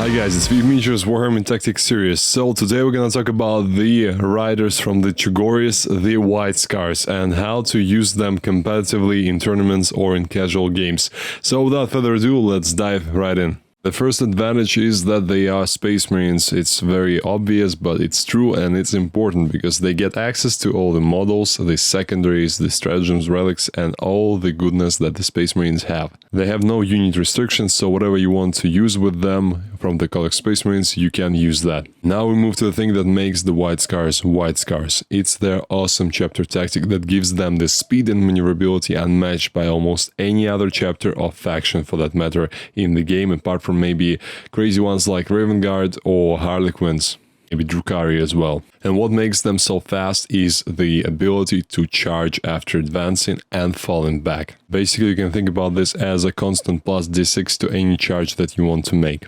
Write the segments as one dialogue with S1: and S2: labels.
S1: Hi guys, it's vf.miniatures Warhammer Tactics series. So today we're gonna talk about the riders from the Secondaries, the White Scars, and how to use them competitively in tournaments or in casual games. So without further ado, let's dive right in. The first advantage is that they are Space Marines. It's very obvious, but it's true and it's important because they get access to all the models, the secondaries, the stratagems, relics, and all the goodness that the Space Marines have. They have no unit restrictions, so whatever you want to use with them from the Codex Space Marines, you can use that. Now we move to the thing that makes the White Scars White Scars. It's their awesome chapter tactic that gives them the speed and maneuverability unmatched by almost any other chapter or faction for that matter in the game, apart from maybe crazy ones like Raven Guard or Harlequins, maybe Drukhari as well. And what makes them so fast is the ability to charge after advancing and falling back. Basically, you can think about this as a constant plus d6 to any charge that you want to make.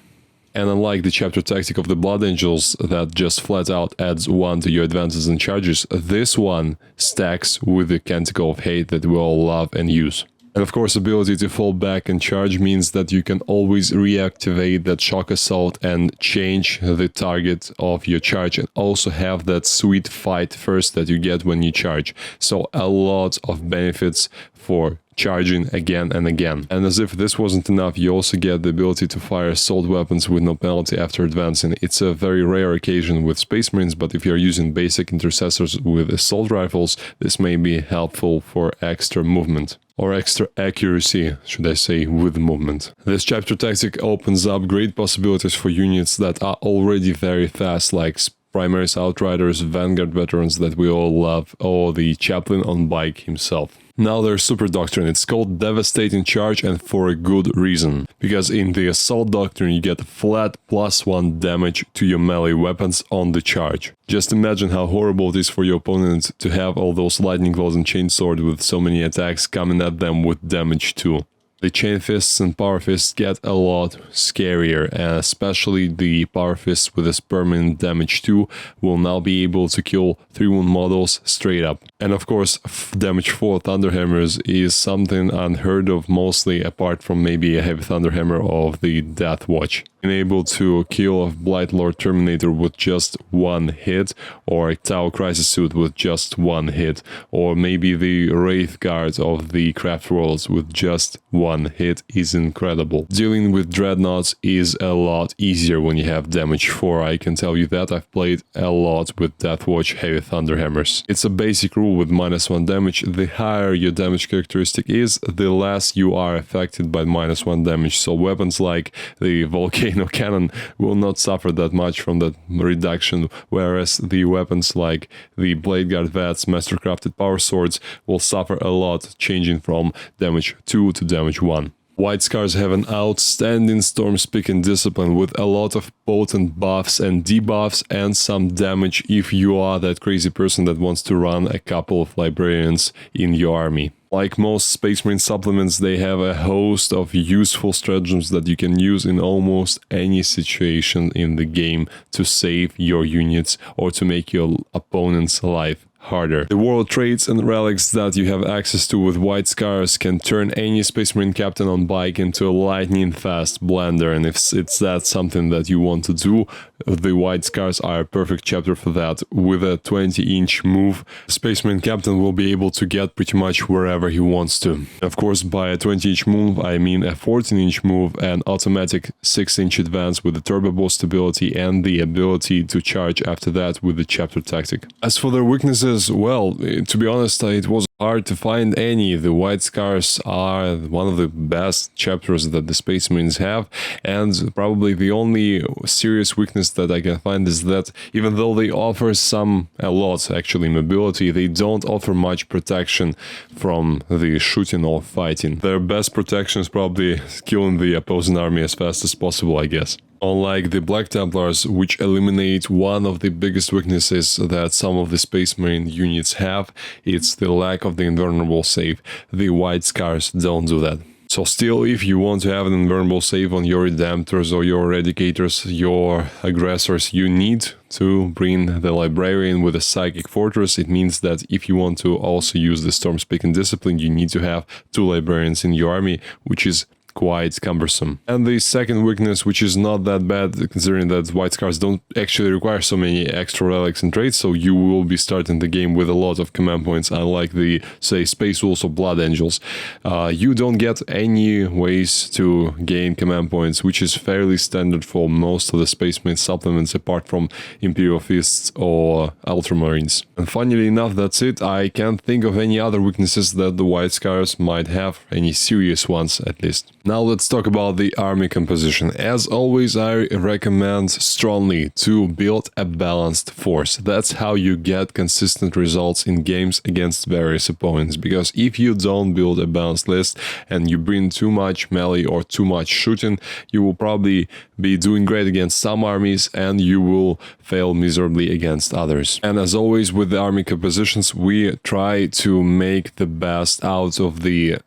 S1: And unlike the chapter tactic of the Blood Angels that just flat out adds 1 to your advances and charges, this one stacks with the Canticle of Hate that we all love and use. And of course, ability to fall back and charge means that you can always reactivate that shock assault and change the target of your charge, and also have that sweet fight first that you get when you charge. So a lot of benefits for charging again and again. And as if this wasn't enough, you also get the ability to fire assault weapons with no penalty after advancing. It's a very rare occasion with Space Marines, but if you're using basic intercessors with assault rifles, this may be helpful for extra movement. Or extra accuracy, should I say, with movement. This chapter tactic opens up great possibilities for units that are already very fast, like Primaries, Outriders, Vanguard veterans that we all love, or the Chaplain on bike himself. Now there's Super Doctrine. It's called Devastating Charge, and for a good reason. Because in the Assault Doctrine you get flat +1 damage to your melee weapons on the charge. Just imagine how horrible it is for your opponent to have all those Lightning Claws and Chainsword with so many attacks coming at them with damage too. The Chain Fists and Power Fists get a lot scarier, and especially the Power Fists with this permanent damage too will now be able to kill 3-1 models straight up. And of course, damage 4 Thunderhammers is something unheard of, mostly apart from maybe a Heavy Thunderhammer of the Death Watch. Being able to kill a Blightlord Terminator with just 1 hit, or a Tau Crisis Suit with just 1 hit, or maybe the Wraith Guard of the Craft Worlds with just 1 hit is incredible. Dealing with Dreadnoughts is a lot easier when you have damage 4, I can tell you that. I've played a lot with Deathwatch Heavy Thunderhammers. It's a basic rule with -1 damage. The higher your damage characteristic is, the less you are affected by -1 damage. So weapons like the Volcano Cannon will not suffer that much from that reduction, whereas the weapons like the Blade Guard Vats, Mastercrafted Power Swords will suffer a lot, changing from damage 2 to damage 1. White Scars have an outstanding storm-speaking discipline with a lot of potent buffs and debuffs and some damage if you are that crazy person that wants to run a couple of librarians in your army. Like most Space Marine supplements, they have a host of useful stratagems that you can use in almost any situation in the game to save your units or to make your opponent's life harder. The world traits and relics that you have access to with White Scars can turn any Space Marine captain on bike into a lightning fast blender, and if that's something that you want to do, the White Scars are a perfect chapter for that. With a 20-inch move, Space Marine captain will be able to get pretty much wherever he wants to. Of course, by a 20-inch move, I mean a 14-inch move, an automatic 6-inch advance with the turbo boost ability, and the ability to charge after that with the chapter tactic. As for their weaknesses, well, to be honest, it was hard to find any. The White Scars are one of the best chapters that the Space Marines have, and probably the only serious weakness that I can find is that even though they offer a lot actually mobility, they don't offer much protection from the shooting or fighting. Their best protection is probably killing the opposing army as fast as possible, I guess. Unlike the Black Templars, which eliminate one of the biggest weaknesses that some of the Space Marine units have, it's the lack of the invulnerable save. The White Scars don't do that. So still, if you want to have an invulnerable save on your Redemptors or your Eradicators, your Aggressors, you need to bring the Librarian with a Psychic Fortress. It means that if you want to also use the Storm-Speaking Discipline, you need to have 2 Librarians in your army, which is quite cumbersome. And the second weakness, which is not that bad considering that White Scars don't actually require so many extra relics and traits, so you will be starting the game with a lot of command points, unlike the, say, Space Wolves or Blood Angels. You don't get any ways to gain command points, which is fairly standard for most of the Space Marine supplements apart from Imperial Fists or Ultramarines. And funnily enough, that's it. I can't think of any other weaknesses that the White Scars might have, any serious ones at least. Now let's talk about the army composition. As always, I recommend strongly to build a balanced force. That's how you get consistent results in games against various opponents, because if you don't build a balanced list and you bring too much melee or too much shooting, you will probably be doing great against some armies and you will fail miserably against others. And as always with the army compositions, we try to make the best out of the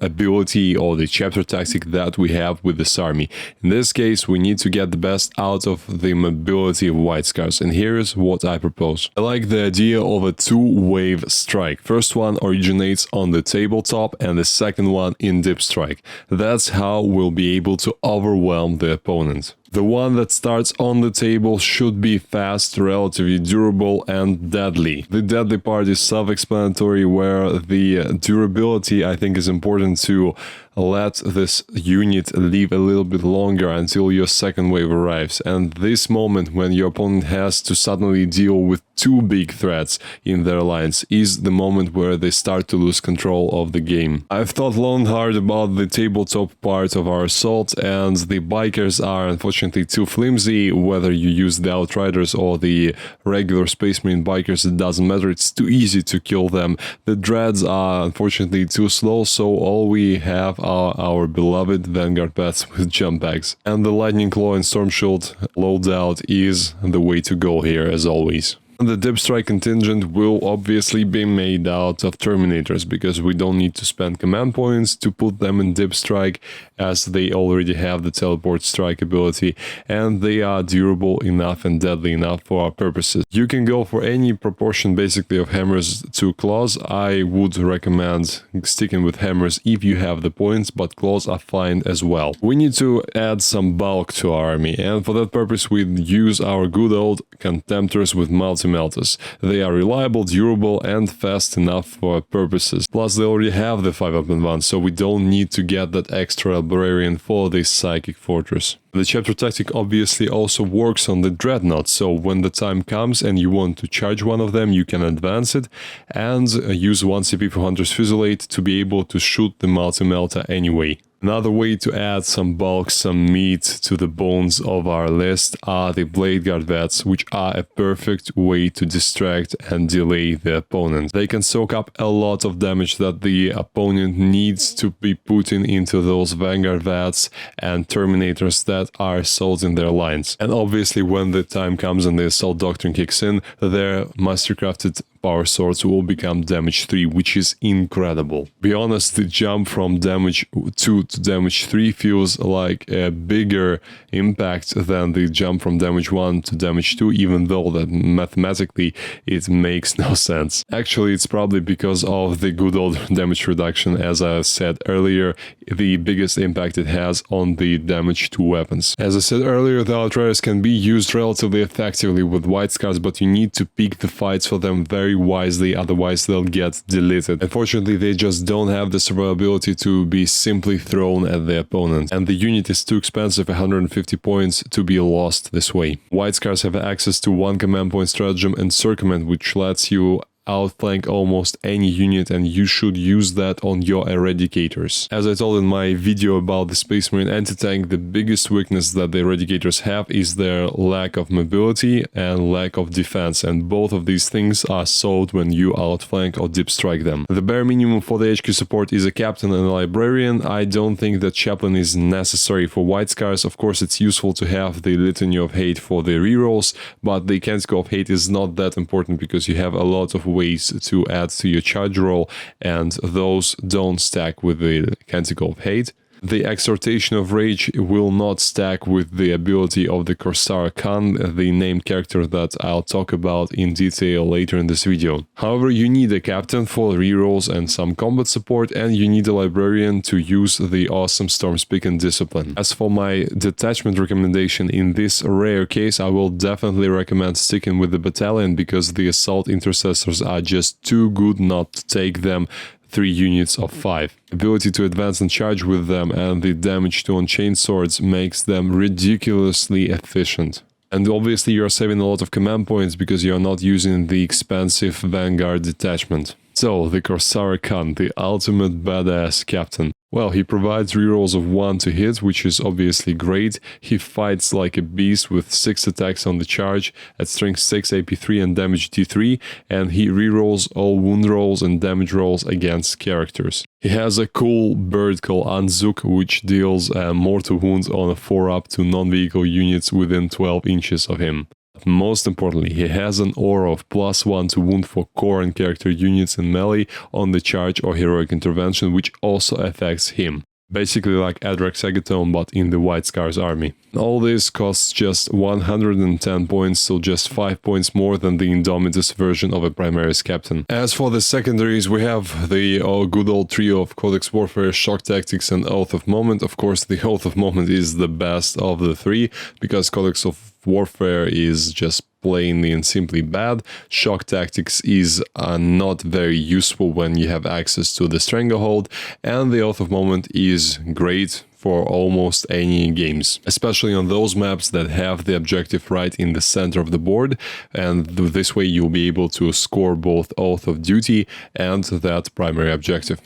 S1: ability or the chapter tactic that we have with this army. In this case, we need to get the best out of the mobility of White Scars, and here's what I propose. I like the idea of a two-wave strike. First one originates on the tabletop and the second one in deep strike. That's how we'll be able to overwhelm the opponent. The one that starts on the table should be fast, relatively durable, and deadly. The deadly part is self-explanatory, where the durability I think is important to let this unit live a little bit longer until your second wave arrives. And this moment when your opponent has to suddenly deal with two big threats in their lines is the moment where they start to lose control of the game. I've thought long and hard about the tabletop part of our assault, and the bikers are unfortunately too flimsy. Whether you use the Outriders or the regular Space Marine bikers, it doesn't matter, it's too easy to kill them. The dreads are unfortunately too slow, so all we have are our beloved Vanguard Bats with jump packs. And the Lightning Claw and Storm Shield loadout is the way to go here, as always. The Deep Strike contingent will obviously be made out of Terminators, because we don't need to spend command points to put them in Deep Strike, as they already have the Teleport Strike ability, and they are durable enough and deadly enough for our purposes. You can go for any proportion basically of hammers to claws. I would recommend sticking with hammers if you have the points, but claws are fine as well. We need to add some bulk to our army, and for that purpose we use our good old Contemptors with multi-melters. They are reliable, durable, and fast enough for our purposes. Plus they already have the 5-up-and-1, so we don't need to get that extra Librarian for this Psychic Fortress. The chapter tactic obviously also works on the Dreadnought, so when the time comes and you want to charge one of them, you can advance it and use 1 CP for Hunter's Fusillade to be able to shoot the multi-melta anyway. Another way to add some bulk, some meat to the bones of our list are the Blade Guard Vets, which are a perfect way to distract and delay the opponent. They can soak up a lot of damage that the opponent needs to be putting into those Vanguard Vets and Terminators that are assaulting in their lines. And obviously when the time comes and the Assault Doctrine kicks in, their mastercrafted power swords will become damage 3, which is incredible. Be honest, the jump from damage 2 to damage 3 feels like a bigger impact than the jump from damage 1 to damage 2, even though that mathematically it makes no sense. Actually, it's probably because of the good old damage reduction. As I said earlier, the biggest impact it has on the damage to weapons. As I said earlier, the Outriders can be used relatively effectively with White Scars, but you need to pick the fights for them very wisely, otherwise they'll get deleted. Unfortunately, they just don't have the survivability to be simply thrown at the opponent, and the unit is too expensive, 150 points, to be lost this way. White Scars have access to 1 command point stratagem Encirclement, which lets you outflank almost any unit, and you should use that on your Eradicators. As I told in my video about the Space Marine anti-tank, the biggest weakness that the Eradicators have is their lack of mobility and lack of defense, and both of these things are solved when you outflank or deep strike them. The bare minimum for the HQ support is a Captain and a Librarian. I don't think that Chaplain is necessary for White Scars. Of course, it's useful to have the Litany of Hate for the rerolls, but the Canticle of Hate is not that important because you have a lot of ways to add to your charge roll, and those don't stack with the Canticle of Hate. The exhortation of rage will not stack with the ability of the Kor'sarro Khan, the named character that I'll talk about in detail later in this video. However, you need a captain for rerolls and some combat support, and you need a librarian to use the awesome Stormspeak and Discipline. As for my detachment recommendation in this rare case, I will definitely recommend sticking with the battalion because the assault intercessors are just too good not to take them 3 units of 5. Ability to advance and charge with them and the damage to unchained swords makes them ridiculously efficient. And obviously you're saving a lot of command points because you're not using the expensive Vanguard detachment. So, the Kor'sarro Khan, the ultimate badass captain. Well, he provides rerolls of 1 to hit, which is obviously great. He fights like a beast with 6 attacks on the charge at strength 6, AP 3 and damage D3, and he rerolls all wound rolls and damage rolls against characters. He has a cool bird called Anzuk, which deals mortal wounds on a 4-up to non-vehicle units within 12 inches of him. Most importantly, he has an aura of +1 to wound for core and character units in melee on the charge or heroic intervention, which also affects him. Basically like Adrak Sagatone, but in the White Scars army. All this costs just 110 points, so just 5 points more than the Indomitus version of a Primaris captain. As for the secondaries, we have the good old trio of Codex Warfare, Shock Tactics and Oath of Moment. Of course, the Oath of Moment is the best of the 3, because Codex of Warfare is just plain and simply bad. Shock Tactics is not very useful when you have access to the Stranglehold, and the Oath of Moment is great for almost any games, especially on those maps that have the objective right in the center of the board, and this way you'll be able to score both Oath of Duty and that primary objective.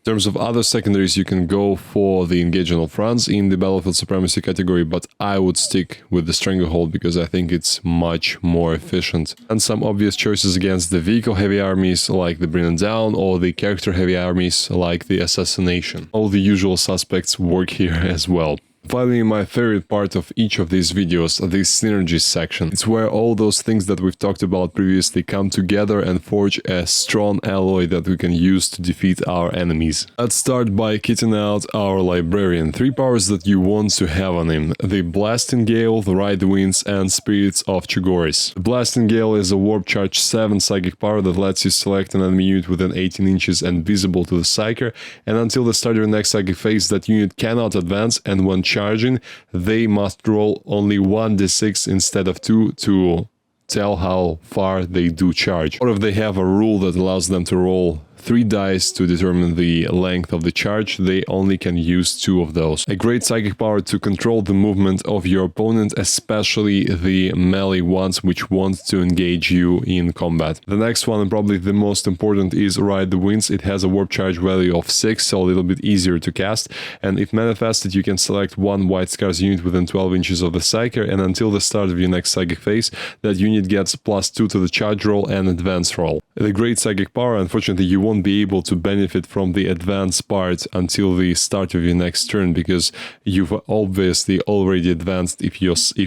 S1: In terms of other secondaries, you can go for the Engage on all fronts in the Battlefield Supremacy category, but I would stick with the Stranglehold because I think it's much more efficient. And some obvious choices against the vehicle-heavy armies like the Bring It Down or the character-heavy armies like the Assassination. All the usual suspects work here as well. Finally, my favorite part of each of these videos, the synergies section. It's where all those things that we've talked about previously come together and forge a strong alloy that we can use to defeat our enemies. Let's start by kitting out our librarian. 3 powers that you want to have on him: the Blasting Gale, the Ride the Winds, and Spirits of Cho'Garis. The Blasting Gale is a Warp Charge 7 psychic power that lets you select an enemy unit within 18 inches and visible to the Psyker, and until the start of your next psychic phase, that unit cannot advance, and when charging, they must roll only 1d6 instead of 2 to tell how far they do charge. Or if they have a rule that allows them to roll 3 dice to determine the length of the charge, they only can use 2 of those. A great psychic power to control the movement of your opponent, especially the melee ones which want to engage you in combat. The next one, and probably the most important, is Ride the Winds. It has a warp charge value of 6, so a little bit easier to cast, and if manifested you can select 1 White Scars unit within 12 inches of the Psyker, and until the start of your next psychic phase, that unit gets +2 to the charge roll and advance roll. The great psychic power, unfortunately you won't be able to benefit from the advance part until the start of your next turn, because you've obviously already advanced if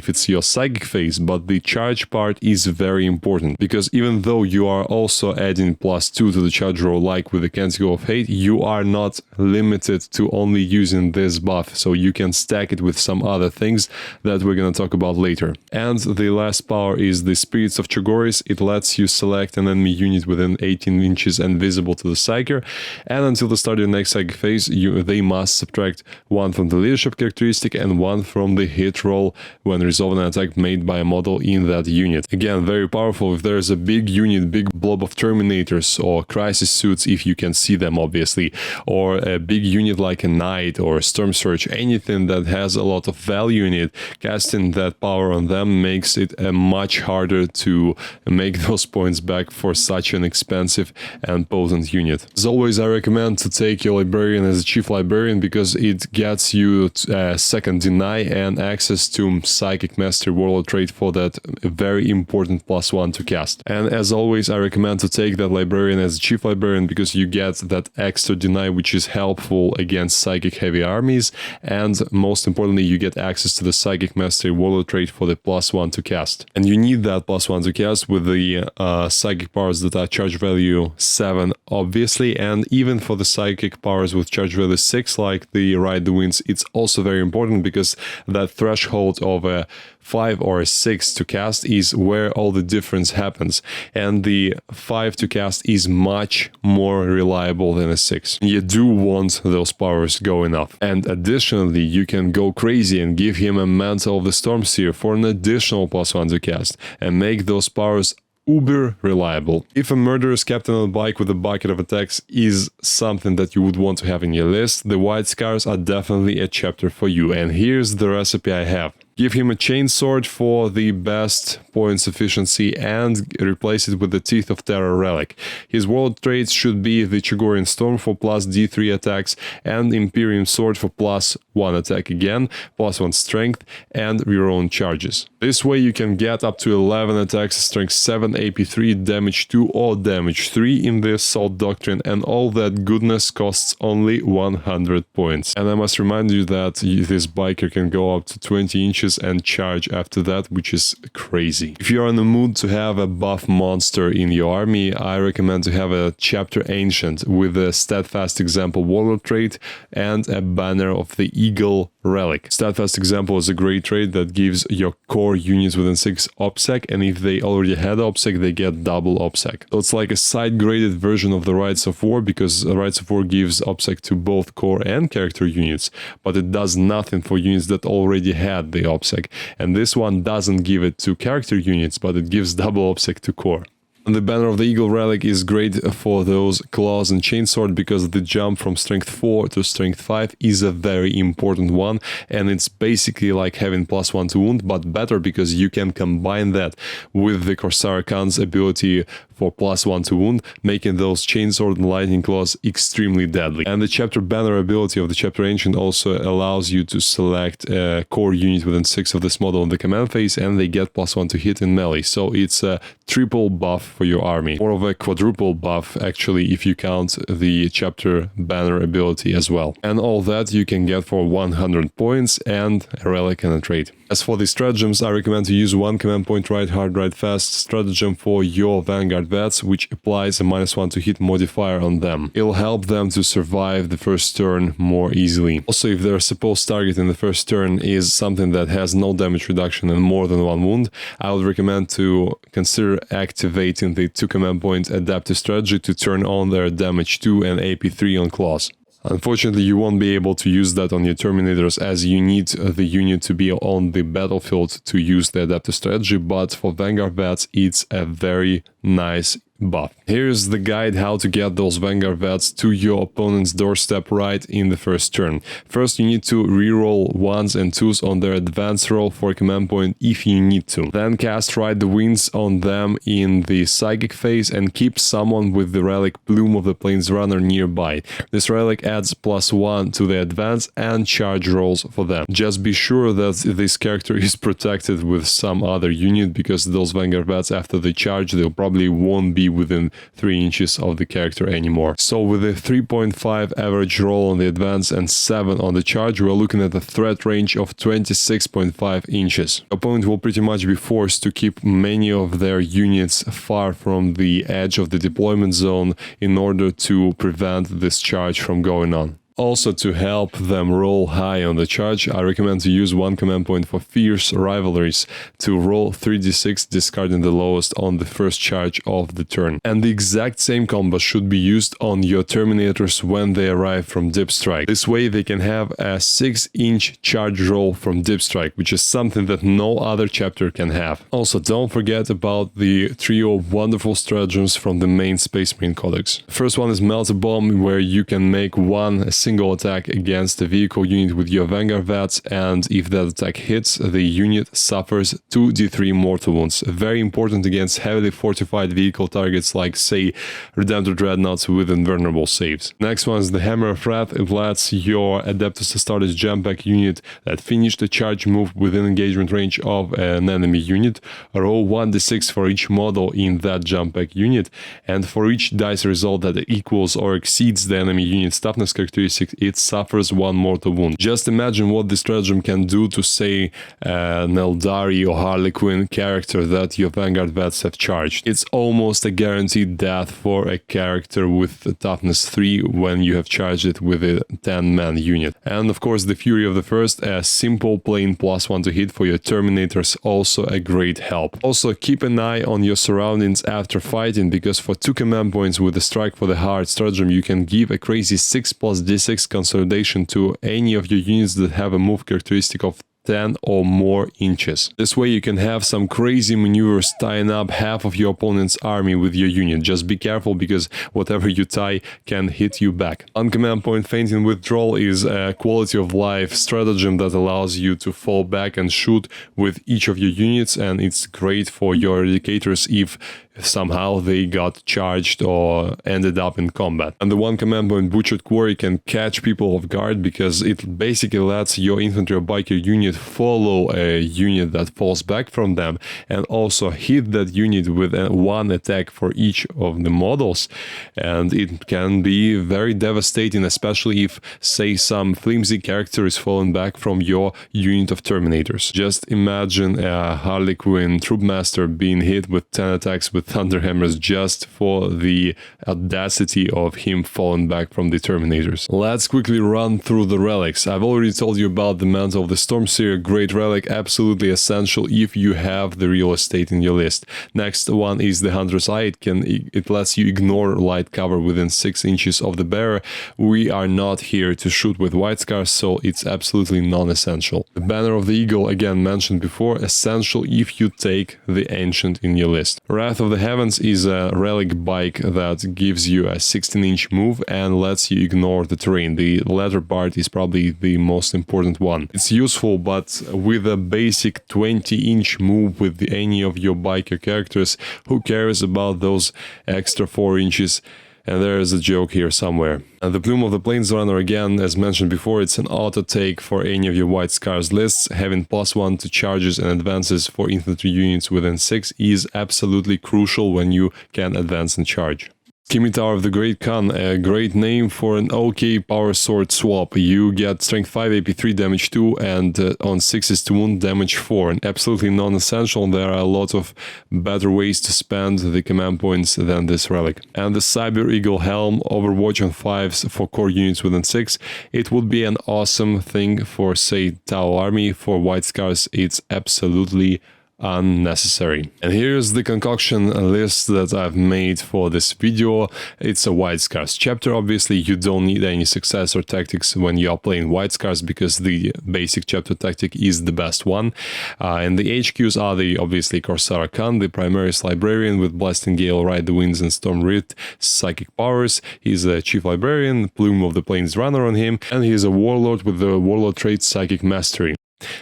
S1: it's your psychic phase, but the charge part is very important, because even though you are also adding +2 to the charge roll like with the Canticle of Hate, you are not limited to only using this buff, so you can stack it with some other things that we're gonna talk about later. And the last power is the Spirits of Cho'Garis. It lets you select an enemy unit within 18 inches and visible to the Psyker, and until the start of the next psychic phase, they must subtract 1 from the leadership characteristic and 1 from the hit roll when resolving an attack made by a model in that unit. Again, very powerful if there's a big unit, big blob of Terminators or Crisis Suits, if you can see them obviously, or a big unit like a Knight or a Storm Surge, anything that has a lot of value in it, casting that power on them makes it much harder to make those points back for such an expensive and potent unit. As always, I recommend to take your librarian as a chief librarian because it gets you second deny and access to Psychic Mastery Warlord trait for that very important +1 to cast. And as always, I recommend to take that librarian as a chief librarian because you get that extra deny which is helpful against psychic heavy armies, and most importantly you get access to the Psychic Mastery Warlord trait for the +1 to cast. And you need that +1 to cast with the psychic powers that are charge value 7 obviously, and even for the psychic powers with charge value 6, like the Ride the Winds, it's also very important because that threshold of a 5 or a 6 to cast is where all the difference happens, and the 5 to cast is much more reliable than a 6. You do want those powers going up. And additionally, you can go crazy and give him a Mantle of the Stormseer for an additional +1 to cast and make those powers uber reliable. If a murderous captain on a bike with a bucket of attacks is something that you would want to have in your list, the White Scars are definitely a chapter for you, and here's the recipe I have. Give him a chainsword for the best points efficiency and replace it with the Teeth of Terror relic. His world traits should be the Chagorian Storm for plus D3 attacks and Imperium Sword for +1 attack again, +1 strength, and your own charges. This way you can get up to 11 attacks, strength 7, AP3, damage 2 or damage 3 in the Assault Doctrine, and all that goodness costs only 100 points. And I must remind you that this biker can go up to 20 inches and charge after that, which is crazy. If you're in the mood to have a buff monster in your army, I recommend to have a Chapter Ancient with a Steadfast Example Warlord trait and a Banner of the Eagle relic. Steadfast Example is a great trait that gives your core units within 6 OPSEC, and if they already had OPSEC, they get double OPSEC. So it's like a side-graded version of the Rites of War, because Rites of War gives OPSEC to both core and character units, but it does nothing for units that already had the OPSEC. And this one doesn't give it to character units, but it gives double OPSEC to core. And the Banner of the Eagle relic is great for those claws and chainsword because the jump from strength 4 to strength 5 is a very important one, and it's basically like having +1 to wound, but better because you can combine that with the Kor'sarro Khan's ability for +1 to wound, making those chainsword and lightning claws extremely deadly. And the chapter banner ability of the Chapter Ancient also allows you to select a core unit within 6 of this model in the command phase, and they get +1 to hit in melee. So it's a triple buff for your army, more of a quadruple buff actually if you count the chapter banner ability as well. And all that you can get for 100 points and a relic and a trait. As for the stratagems, I recommend to use one command point Ride Hard, Ride Fast stratagem for your Vanguard vets, which applies a -1 to hit modifier on them. It'll help them to survive the first turn more easily. Also, if their supposed target in the first turn is something that has no damage reduction and more than 1 wound, I would recommend to consider activating the 2 command point adaptive strategy to turn on their damage 2 and AP3 on claws. Unfortunately, you won't be able to use that on your Terminators, as you need the unit to be on the battlefield to use the adaptive strategy, but for Vanguard vets, it's a very nice buff. Here's the guide how to get those Vanguard vets to your opponent's doorstep right in the first turn. First, you need to reroll 1s and 2s on their advance roll for a command point if you need to. Then cast Ride the Winds on them in the psychic phase and keep someone with the relic Plume of the Plains Runner nearby. This relic adds +1 to the advance and charge rolls for them. Just be sure that this character is protected with some other unit, because those Vanguard vets after they charge, they probably won't be within 3 inches of the character anymore. So with a 3.5 average roll on the advance and 7 on the charge, we're looking at a threat range of 26.5 inches. The opponent will pretty much be forced to keep many of their units far from the edge of the deployment zone in order to prevent this charge from going on. Also, to help them roll high on the charge, I recommend to use one command point for Fierce Rivalries to roll 3d6, discarding the lowest on the first charge of the turn. And the exact same combo should be used on your Terminators when they arrive from Dip Strike. This way they can have a 6-inch charge roll from Dip Strike, which is something that no other chapter can have. Also, don't forget about the trio of wonderful stratagems from the main Space Marine Codex. The first one is Melt a Bomb, where you can make a single attack against a vehicle unit with your Vanguard vets, and if that attack hits, the unit suffers 2d3 mortal wounds. Very important against heavily fortified vehicle targets like, say, Redemptor Dreadnoughts with invulnerable saves. Next one is the Hammer of Wrath. It lets your Adeptus Astartes jump back unit that finished a charge move within engagement range of an enemy unit roll 1d6 for each model in that jump back unit, and for each dice result that equals or exceeds the enemy unit's toughness characteristic, basic, it suffers 1 mortal wound. Just imagine what this stratagem can do to, say, an Eldari or Harley Quinn character that your Vanguard vets have charged. It's almost a guaranteed death for a character with toughness 3 when you have charged it with a 10-man unit. And of course the Fury of the First, a simple plain +1 to hit for your Terminators, also a great help. Also keep an eye on your surroundings after fighting, because for 2 command points with the Strike for the Heart stratagem you can give a crazy 6+d6 consolidation to any of your units that have a move characteristic of 10 or more inches. This way you can have some crazy maneuvers tying up half of your opponent's army with your unit. Just be careful, because whatever you tie can hit you back. On command point, Fainting Withdrawal is a quality of life stratagem that allows you to fall back and shoot with each of your units, and it's great for your Eradicators if somehow they got charged or ended up in combat. And the 1 command point, Butchered Quarry, can catch people off guard, because it basically lets your infantry or biker unit follow a unit that falls back from them, and also hit that unit with 1 attack for each of the models. And it can be very devastating, especially if, say, some flimsy character is falling back from your unit of Terminators. Just imagine a Harley Quinn Troopmaster being hit with 10 attacks with Thunderhammers just for the audacity of him falling back from the Terminators. Let's quickly run through the relics. I've already told you about the Mantle of the Stormseer, great relic, absolutely essential if you have the real estate in your list. Next one is the Hunter's Eye. It lets you ignore light cover within 6 inches of the bearer. We are not here to shoot with White Scars, so it's absolutely non-essential. The Banner of the Eagle, again mentioned before, essential if you take the Ancient in your list. Wrath of the Heavens is a relic bike that gives you a 16-inch move and lets you ignore the terrain. The latter part is probably the most important one. It's useful, but with a basic 20-inch move with any of your biker characters, who cares about those extra 4 inches? And there is a joke here somewhere. And the Plume of the Planesrunner, again, as mentioned before, it's an auto-take for any of your White Scars lists. Having +1 to charges and advances for infantry units within 6 is absolutely crucial when you can advance and charge. Scimitar of the Great Khan, a great name for an OK power sword swap. You get strength 5, AP 3, damage 2, and on 6s to wound, damage 4. And absolutely non-essential. There are a lot of better ways to spend the command points than this relic. And the Cyber Eagle Helm, Overwatch on 5s for core units within 6. It would be an awesome thing for, say, Tau Army. For White Scars, it's absolutely unnecessary. And here's the concoction list that I've made for this video. It's a White Scars chapter. Obviously you don't need any success or tactics when you are playing White Scars, because the basic chapter tactic is the best one. And the HQs are the obviously Kor'sarro Khan, the Primaris Librarian with Blasting Gale, Ride the Winds and Storm Writ psychic powers. He's a Chief Librarian, Plume of the Planesrunner on him, and he's a Warlord with the Warlord trait Psychic Mastery.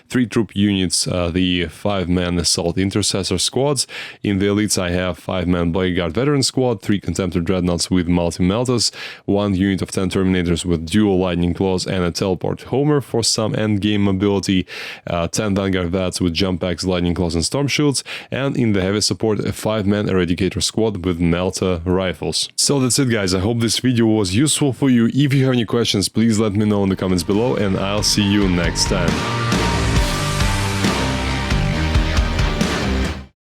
S1: 3 troop units, the 5-man Assault Intercessor squads. In the elites I have 5-man Blackguard Veteran squad, 3 Contemptor Dreadnoughts with multi-meltas, 1 unit of 10 Terminators with dual Lightning Claws and a Teleport Homer for some endgame mobility, 10 Vanguard Vats with Jump Packs, Lightning Claws and Storm Shields, and in the heavy support a 5-man Eradicator squad with Melta rifles. So that's it guys, I hope this video was useful for you. If you have any questions, please let me know in the comments below, and I'll see you next time.